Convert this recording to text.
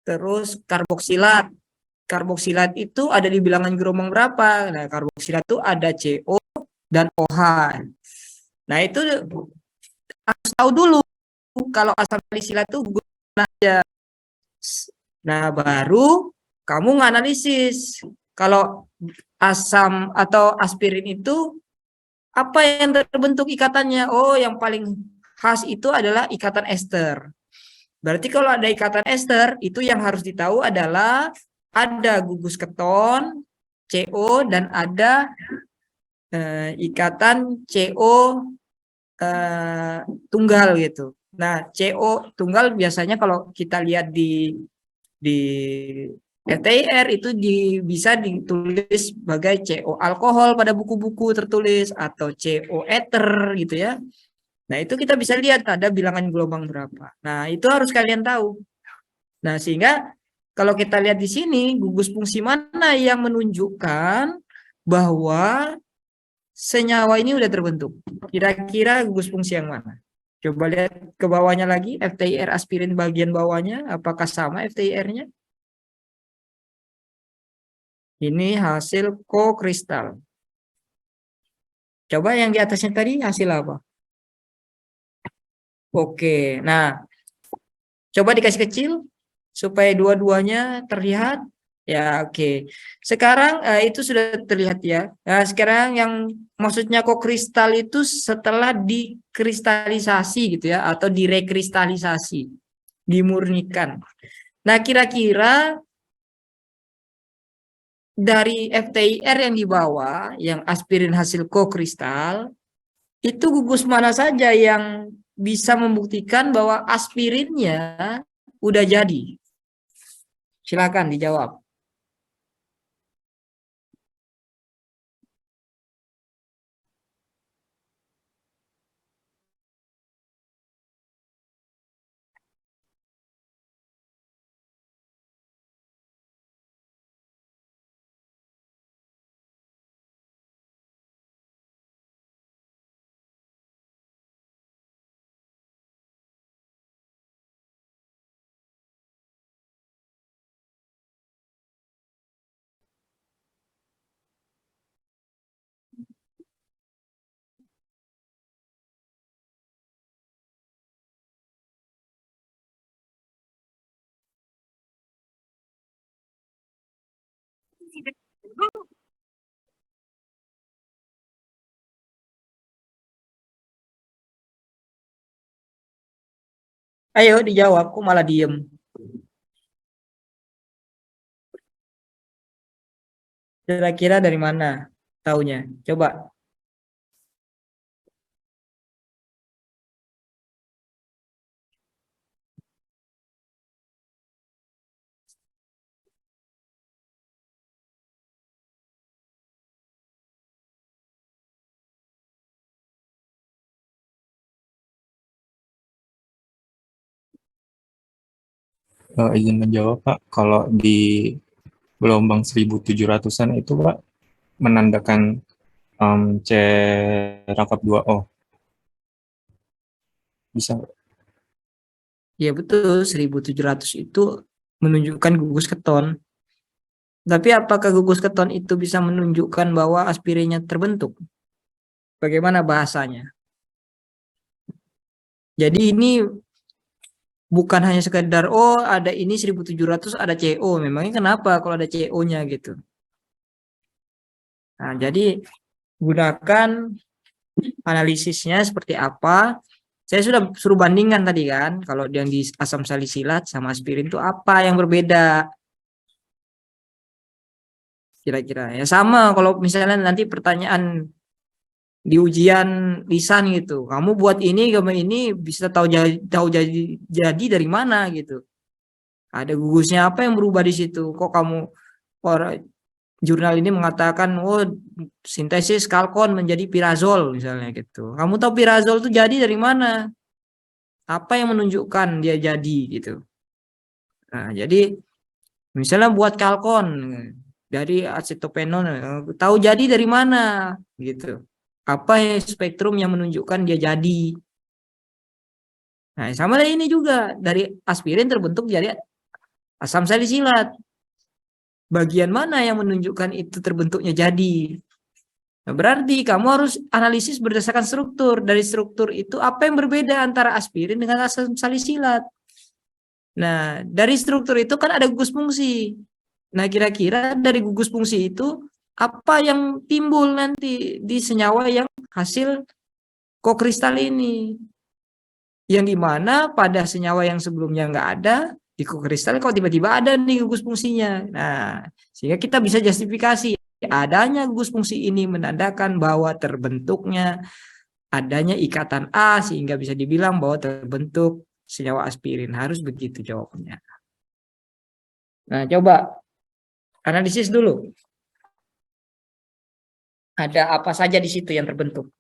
terus karboksilat. Karboksilat itu ada di bilangan gelombang berapa? Nah, karboksilat itu ada CO dan OH. Nah, itu harus tahu dulu kalau asam salisilat itu guna aja. Nah, baru kamu nganalisis kalau asam atau aspirin itu apa yang terbentuk ikatannya. Oh, yang paling khas itu adalah ikatan ester. Berarti kalau ada ikatan ester, itu yang harus ditahu adalah ada gugus keton, CO, dan ada ikatan CO tunggal gitu. Nah, CO tunggal biasanya kalau kita lihat di FTIR itu bisa ditulis sebagai CO alkohol pada buku-buku tertulis atau CO ether gitu ya. Nah, itu kita bisa lihat ada bilangan gelombang berapa. Nah, itu harus kalian tahu. Nah, sehingga kalau kita lihat di sini, gugus fungsi mana yang menunjukkan bahwa senyawa ini udah terbentuk. Kira-kira gugus fungsi yang mana? Coba lihat ke bawahnya lagi, FTIR aspirin bagian bawahnya, apakah sama FTIR-nya? Ini hasil kokristal. Coba yang di atasnya tadi hasil apa? Oke, nah coba dikasih kecil supaya dua-duanya terlihat. Ya, oke. Sekarang itu sudah terlihat ya. Nah, sekarang yang maksudnya kokristal itu setelah dikristalisasi gitu ya, atau direkristalisasi, dimurnikan. Nah, kira-kira dari FTIR yang di bawah, yang aspirin hasil kokristal, itu gugus mana saja yang bisa membuktikan bahwa aspirinnya udah jadi? Silakan dijawab. Ayo dijawab, kok malah diem. Kira-kira dari mana taunya? Coba. Izin menjawab Pak, kalau di gelombang 1700-an itu Pak menandakan C rangkap 2O. Bisa? Ya betul, 1700 itu menunjukkan gugus keton. Tapi apakah gugus keton itu bisa menunjukkan bahwa aspirinnya terbentuk? Bagaimana bahasanya? Jadi ini bukan hanya sekedar, oh ada ini 1700 ada CO. Memangnya kenapa kalau ada CO-nya gitu? Nah, jadi gunakan analisisnya seperti apa. Saya sudah suruh bandingkan tadi kan, kalau yang di asam salisilat sama aspirin itu apa yang berbeda kira-kira. Ya sama kalau misalnya nanti pertanyaan di ujian lisan gitu, kamu buat ini kamu ini bisa tahu jadi dari mana gitu. Ada gugusnya apa yang berubah di situ? Kok kamu orang jurnal ini mengatakan oh sintesis kalkon menjadi pirazol misalnya gitu. Kamu tahu pirazol itu jadi dari mana? Apa yang menunjukkan dia jadi gitu. Nah, jadi misalnya buat kalkon dari acetopenon, tahu jadi dari mana gitu. Apa spektrum yang menunjukkan dia jadi. Nah, sama ini juga dari aspirin terbentuk jadi asam salisilat. Bagian mana yang menunjukkan itu terbentuknya jadi? Nah, berarti kamu harus analisis berdasarkan struktur. Dari struktur itu apa yang berbeda antara aspirin dengan asam salisilat? Nah, dari struktur itu kan ada gugus fungsi. Nah, kira-kira dari gugus fungsi itu apa yang timbul nanti di senyawa yang hasil kokristal ini? Yang dimana pada senyawa yang sebelumnya nggak ada, di kokristal kok tiba-tiba ada nih gugus fungsinya. Nah, sehingga kita bisa justifikasi adanya gugus fungsi ini menandakan bahwa terbentuknya adanya ikatan A sehingga bisa dibilang bahwa terbentuk senyawa aspirin. Harus begitu jawabannya. Nah, coba analisis dulu. Ada apa saja di situ yang terbentuk?